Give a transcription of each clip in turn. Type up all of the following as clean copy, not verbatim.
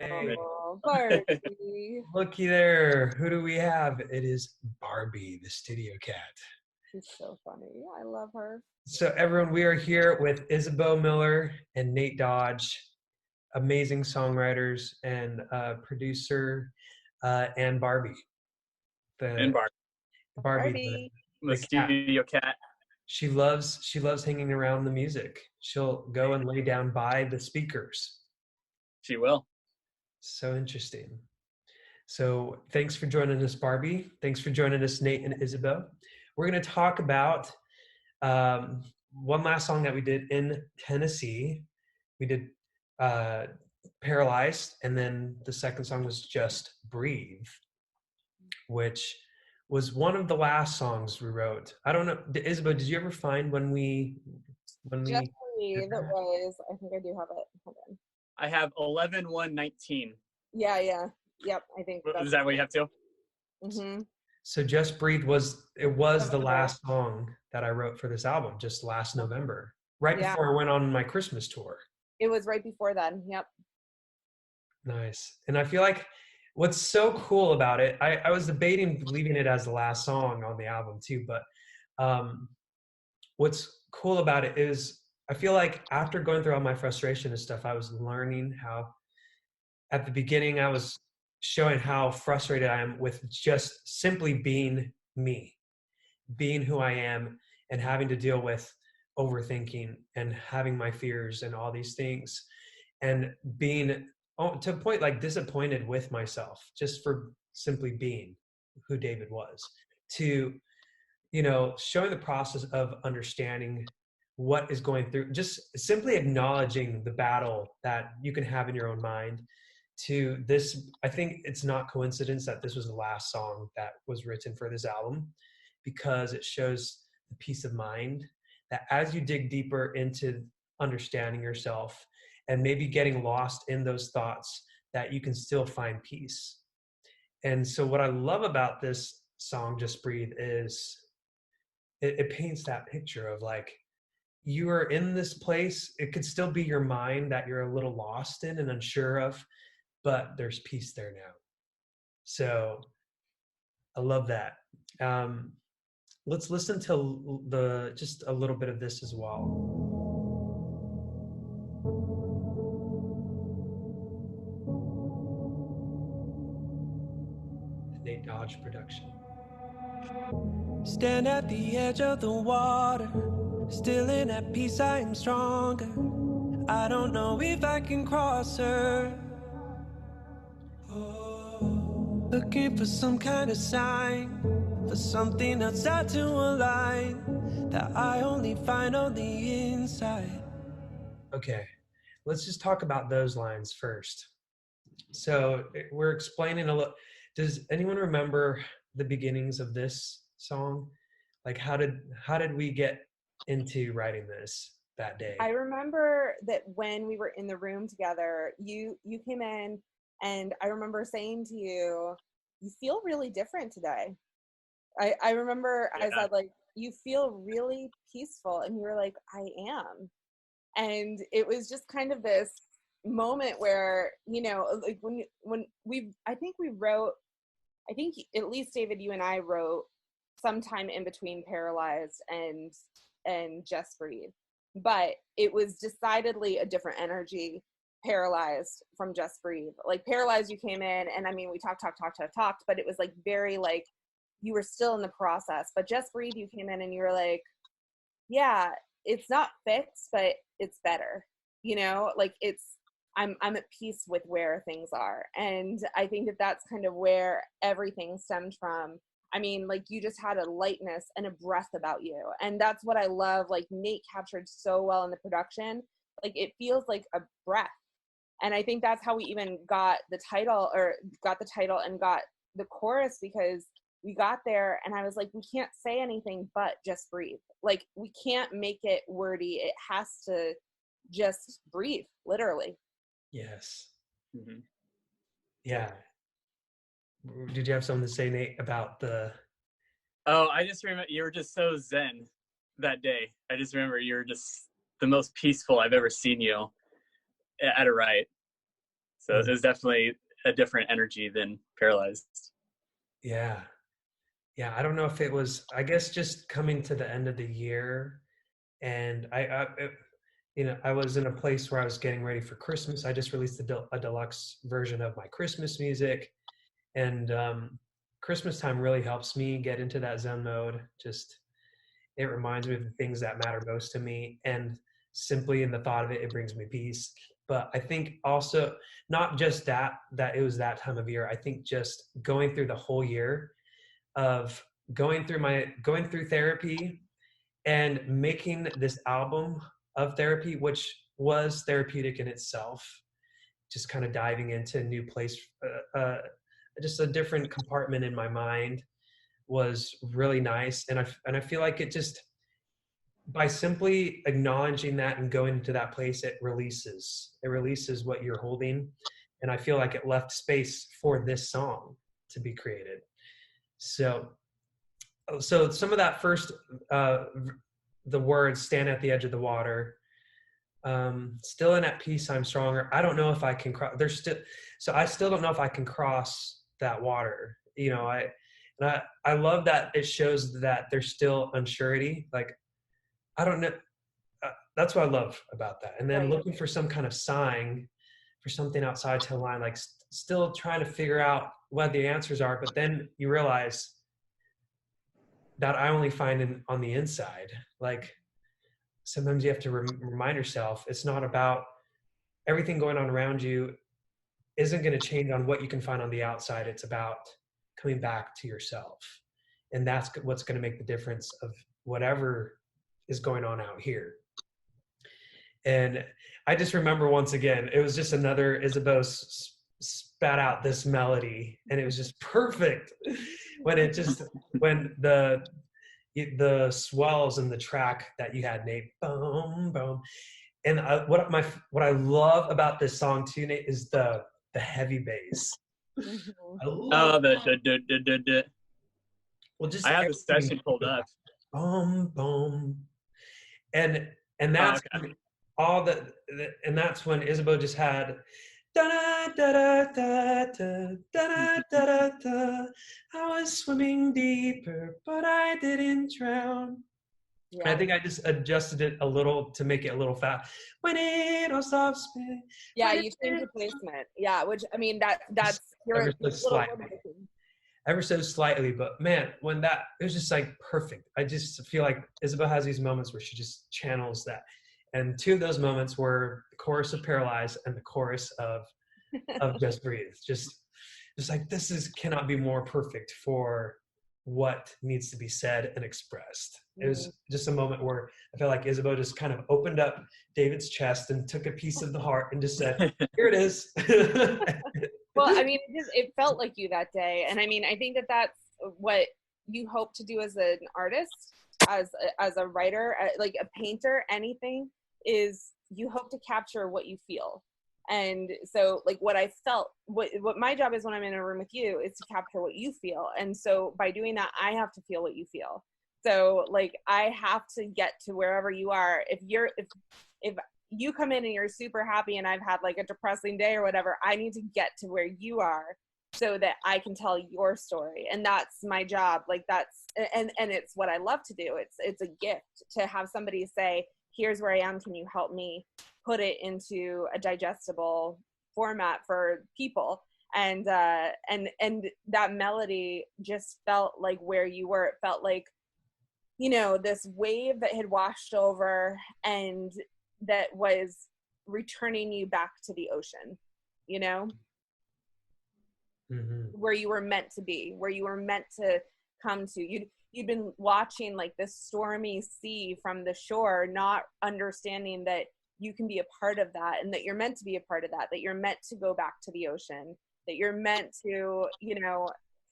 Oh, Barbie. Looky there. Who do we have? It is Barbie, the studio cat. She's so funny. I love her. So everyone, we are here with Isabeau Miller and Nate Dodge, amazing songwriters and producer, and Barbie. And Barbie. The studio cat. She loves hanging around the music. She'll go and lay down by the speakers. She will. So interesting. So thanks for joining us, Barbie. Thanks for joining us, Nate and Isabeau. We're going to talk about one last song that we did in Tennessee. We did Paralyzed, and then the second song was Just Breathe, which was one of the last songs we wrote. I don't know, Isabeau, did you ever find when we Just Breathe was, I think I do have it. Hold on. I have 11-1-19. Yeah. Yep, I think. Is that what you have too? Mm-hmm. So Just Breathe was the last song that I wrote for this album, just last November, right before I went on my Christmas tour. It was right before then. Yep. Nice. And I feel like what's so cool about it, I was debating leaving it as the last song on the album too, but what's cool about it is I feel like after going through all my frustration and stuff, I was learning how, at the beginning, I was showing how frustrated I am with just simply being me, being who I am, and having to deal with overthinking and having my fears and all these things, and being to a point like disappointed with myself just for simply being who David was, to showing the process of understanding what is going through, just simply acknowledging the battle that you can have in your own mind. To this, I think it's not coincidence that this was the last song that was written for this album, because it shows the peace of mind that as you dig deeper into understanding yourself and maybe getting lost in those thoughts, that you can still find peace. And so what I love about this song, Just Breathe, is it paints that picture of like, you are in this place. It could still be your mind that you're a little lost in and unsure of, but there's peace there now. So I love that. Let's listen to just a little bit of this as well. Nate Dodge production. Stand at the edge of the water, still in at peace, I am stronger. I don't know if I can cross her. Looking for some kind of sign, for something outside to align, that I only find on the inside. Okay, let's just talk about those lines first. So we're explaining a little. Does anyone remember the beginnings of this song? Like, how did we get into writing this that day? I remember that when we were in the room together, you came in, and I remember saying to you, "You feel really different today." I remember I said, like, "You feel really peaceful," and you were like, "I am." And it was just kind of this moment where, like when I think at least David, you and I wrote sometime in between Paralyzed and Just Breathe, but it was decidedly a different energy. Paralyzed from Just Breathe. Like Paralyzed, you came in, and I mean, we talked, but it was like very like you were still in the process. But Just Breathe, you came in and you were like, yeah, it's not fixed, but it's better. Like I'm at peace with where things are, and I think that that's kind of where everything stemmed from. I mean, like, you just had a lightness and a breath about you, and that's what I love. Like, Nate captured so well in the production. Like, it feels like a breath. And I think that's how we even got the title and got the chorus, because we got there and I was like, we can't say anything but just breathe. Like, we can't make it wordy. It has to just breathe, literally. Yes. Mm-hmm. Yeah. Did you have something to say, Nate, about the... Oh, I just remember you were just so zen that day. I just remember you were just the most peaceful I've ever seen you at a write. So it was definitely a different energy than Paralyzed. Yeah. Yeah. I don't know if it was, I guess, just coming to the end of the year, and I was in a place where I was getting ready for Christmas. I just released a deluxe version of my Christmas music, and Christmas time really helps me get into that Zen mode. Just, it reminds me of the things that matter most to me, and simply in the thought of it, it brings me peace. But I think also not just that it was that time of year. I think just going through the whole year of going through therapy and making this album of therapy, which was therapeutic in itself, just kind of diving into a new place, just a different compartment in my mind, was really nice. And I feel like it just, by simply acknowledging that and going into that place, it releases what you're holding. And I feel like it left space for this song to be created. So some of that first, the words, stand at the edge of the water, still in at peace, I'm stronger. I don't know if I can cross. I still don't know if I can cross that water. I love that it shows that there's still unsurety. Like, I don't know. That's what I love about that. And then looking for some kind of sign, for something outside to align, like still trying to figure out what the answers are. But then you realize that I only find on the inside. Like, sometimes you have to remind yourself, it's not about everything going on around you isn't going to change on what you can find on the outside. It's about coming back to yourself. And that's what's going to make the difference of whatever is going on out here. And I just remember, once again, it was just another Isabeau spat out this melody, and it was just perfect when the swells in the track that you had, Nate, boom, boom. And what I love about this song too, Nate, is the heavy bass. I love Well, just I have the session pulled up. Boom, boom, and that's all and that's when Isabeau just had da da da da da da da da da. I was swimming deeper, but I didn't drown. Yeah. I think I just adjusted it a little to make it a little fat. When it all stops spinning. Yeah, you changed the placement. Yeah, which, I mean, that's ever so slightly, but man, when it was just like perfect. I just feel like Isabeau has these moments where she just channels that. And two of those moments were the chorus of Paralyzed and the chorus of Just Breathe. Just like, cannot be more perfect for what needs to be said and expressed. It was just a moment where I felt like Isabeau just kind of opened up David's chest and took a piece of the heart and just said, here it is. Well, I mean, it felt like you that day. And I mean, I think that's what you hope to do as an artist, as a writer, like a painter, anything, is you hope to capture what you feel. And so, like, what I felt, what my job is when I'm in a room with you is to capture what you feel. And so by doing that, I have to feel what you feel. So, like, I have to get to wherever you are. If you come in and you're super happy and I've had like a depressing day or whatever, I need to get to where you are so that I can tell your story. And that's my job. Like, and it's what I love to do. It's a gift to have somebody say, here's where I am. Can you help me put it into a digestible format for people? And that melody just felt like where you were. It felt like, this wave that had washed over and that was returning you back to the ocean, where you were meant to be, where you were meant to come to. You'd been watching like this stormy sea from the shore, not understanding that you can be a part of that, and that you're meant to be a part of that you're meant to go back to the ocean, that you're meant to,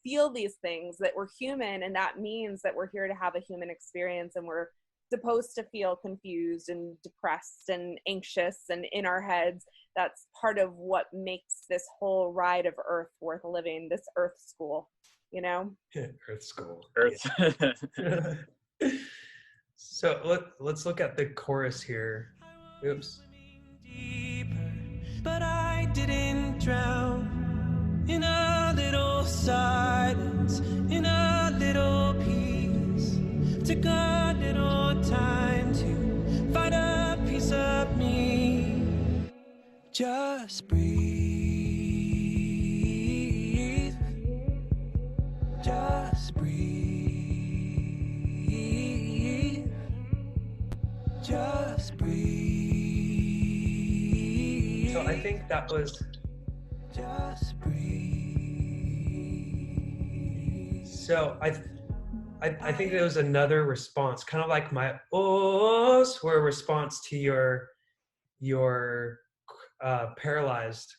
feel these things, that we're human, and that means that we're here to have a human experience, and we're supposed to feel confused and depressed and anxious and in our heads. That's part of what makes this whole ride of Earth worth living, this Earth school, Earth school. Earth. Yeah. So let's look at the chorus here. Oops. but I didn't drown. In a little silence, in a little peace, took a little time to find a piece of me. Just breathe. Just breathe. Just breathe. So I think that was Just breathe. so I think there was another response, kind of like my ohs were a response to your paralyzed.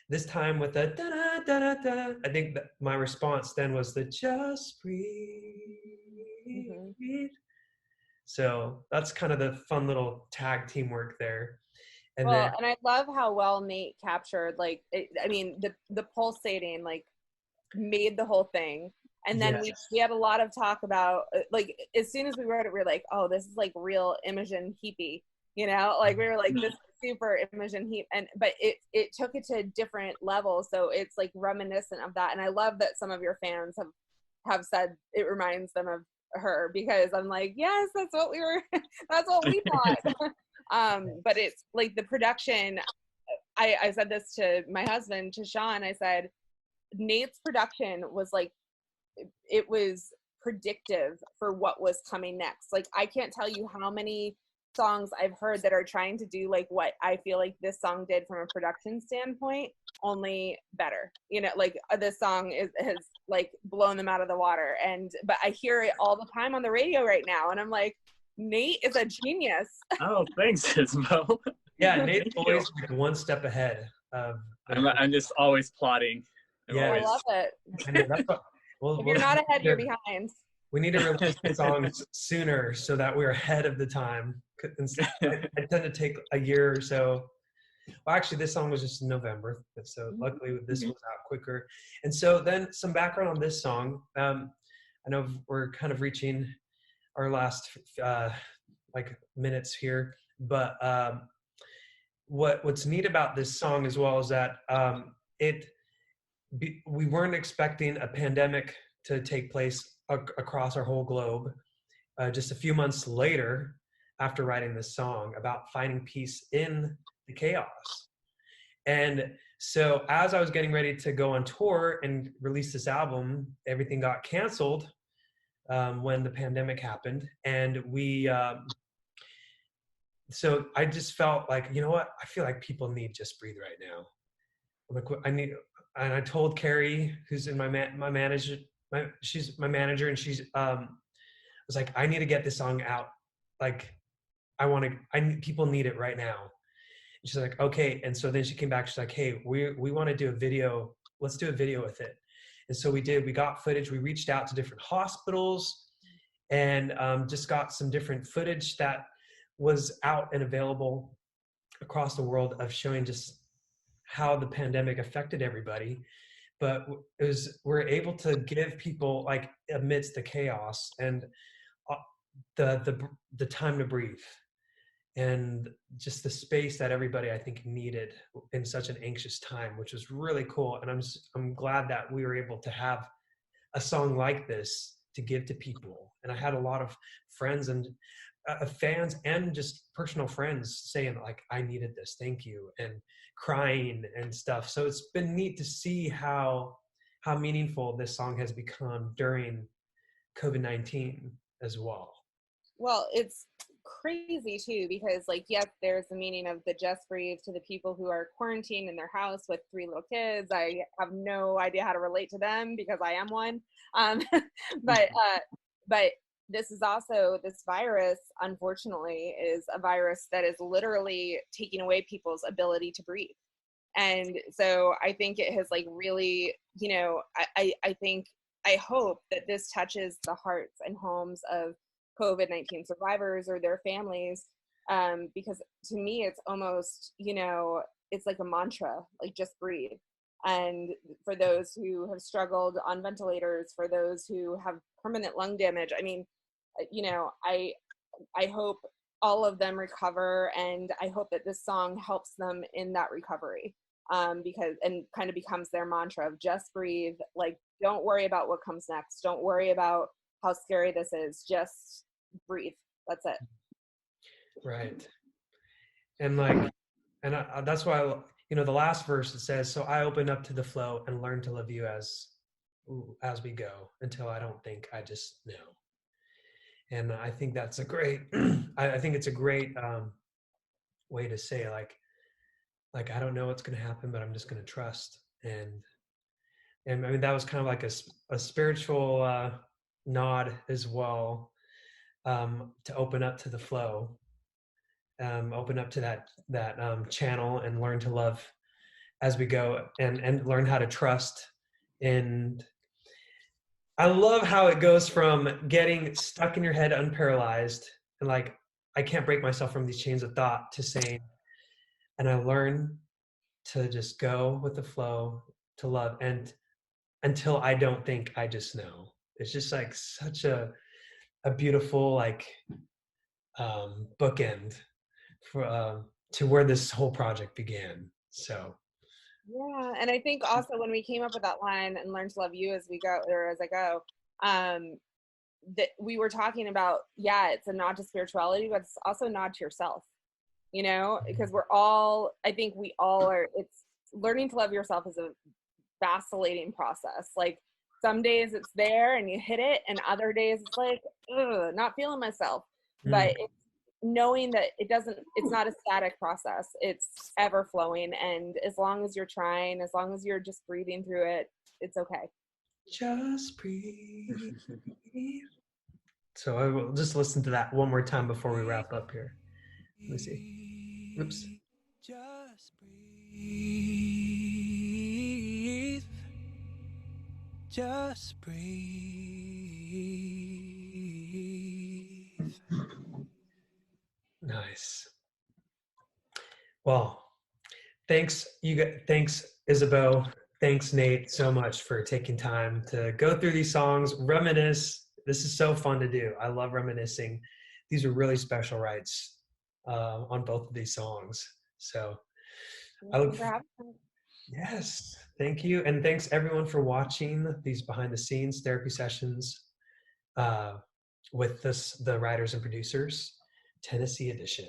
This time with the da da da da da. I think that my response then was the just breathe. Mm-hmm. So that's kind of the fun little tag teamwork there. And well, then and I love how well Nate captured, like, I mean, the pulsating, like, made the whole thing. And then yes. we had a lot of talk about, like, as soon as we wrote it, we were like, oh, this is like real Imogen Heapy, you know, like we were like, this is super Imogen Heap, but it took it to different levels, so it's like reminiscent of that. And I love that some of your fans have said it reminds them of her, because I'm like, yes, that's what we thought. But it's like the production, I said this to my husband, to Sean, I said, Nate's production was like, it was predictive for what was coming next. Like, I can't tell you how many songs I've heard that are trying to do like what I feel like this song did from a production standpoint, only better. You know, like this song has like blown them out of the water. But I hear it all the time on the radio right now, and I'm like, Nate is a genius. Oh, thanks, Ismo. Yeah, Nate's always like one step ahead of I'm just always plotting. Yeah. I love it. I know, that's what, If you're not ahead, you're behind. We need to release the songs sooner so that we're ahead of the time. I tend to take a year or so. Well, actually, this song was just in November, so luckily this was out quicker. And so then some background on this song. I know we're kind of reaching our last like minutes here, but what's neat about this song as well is that we weren't expecting a pandemic to take place across our whole globe. Just a few months later, after writing this song about finding peace in the chaos. And so as I was getting ready to go on tour and release this album, everything got canceled when the pandemic happened. And so I just felt like, you know what? I feel like people need Just Breathe right now. I'm like, and I told Carrie, who's in my manager, she's my manager, and she's was like, I need to get this song out. Like, people need it right now. And she's like, okay. And so then she came back, she's like, hey, we want to do a video. Let's do a video with it. And so we did. We got footage. We reached out to different hospitals and just got some different footage that was out and available across the world of showing just how the pandemic affected everybody. But we're able to give people, like, amidst the chaos and the time to breathe and just the space that everybody, I think, needed in such an anxious time, which was really cool. And I'm glad that we were able to have a song like this to give to people. And I had a lot of friends and fans and just personal friends saying, like, I needed this, thank you, and crying and stuff. So it's been neat to see how meaningful this song has become during COVID-19 as well. Well, it's crazy too, because like, yes, there's the meaning of the Just Breathe to the people who are quarantined in their house with 3 little kids. I have no idea how to relate to them because I am one. But this is also, this virus, unfortunately, is a virus that is literally taking away people's ability to breathe. And so I think it has, like, really, you know, I hope that this touches the hearts and homes of COVID-19 survivors or their families, because to me, it's almost, you know, it's like a mantra, like, just breathe. And for those who have struggled on ventilators, for those who have permanent lung damage, I mean, you know, I hope all of them recover, and I hope that this song helps them in that recovery, because and kind of becomes their mantra of just breathe. Like, don't worry about what comes next. Don't worry about how scary this is. Just breathe. That's it. Right. And like, and that's why, you know, the last verse, it says, so I open up to the flow and learn to love you as we go, until I don't think, I just know. And I think that's a great, I think it's a great way to say, like, I don't know what's going to happen, but I'm just going to trust. And I mean, that was kind of like a spiritual nod as well, to open up to the flow, open up to that channel, and learn to love as we go, and learn how to trust. And I love how it goes from getting stuck in your head unparalyzed and like, I can't break myself from these chains of thought, to saying, and I learn to just go with the flow, to love, and until I don't think, I just know. It's just like such a beautiful, like, bookend for to where this whole project began. So Yeah, and I think also when we came up with that line, and learn to love you as we go, or as I go, that we were talking about, yeah, it's a nod to spirituality, but it's also a nod to yourself, you know, because I think we all are, it's learning to love yourself is a vacillating process. Like, some days it's there and you hit it, and other days it's like, ugh, not feeling myself. But it's knowing that it's not a static process, it's ever flowing, and as long as you're trying, as long as you're just breathing through it, it's okay. just breathe. So I will just listen to that one more time before we wrap up here. Let me see. Oops. Just breathe. Just breathe. Nice. Well, thanks Isabeau. Thanks, Nate, so much for taking time to go through these songs, reminisce. This is so fun to do. I love reminiscing. These are really special rights on both of these songs. So I look Yes, thank you. And thanks everyone for watching these behind the scenes therapy sessions with the writers and producers, Tennessee edition.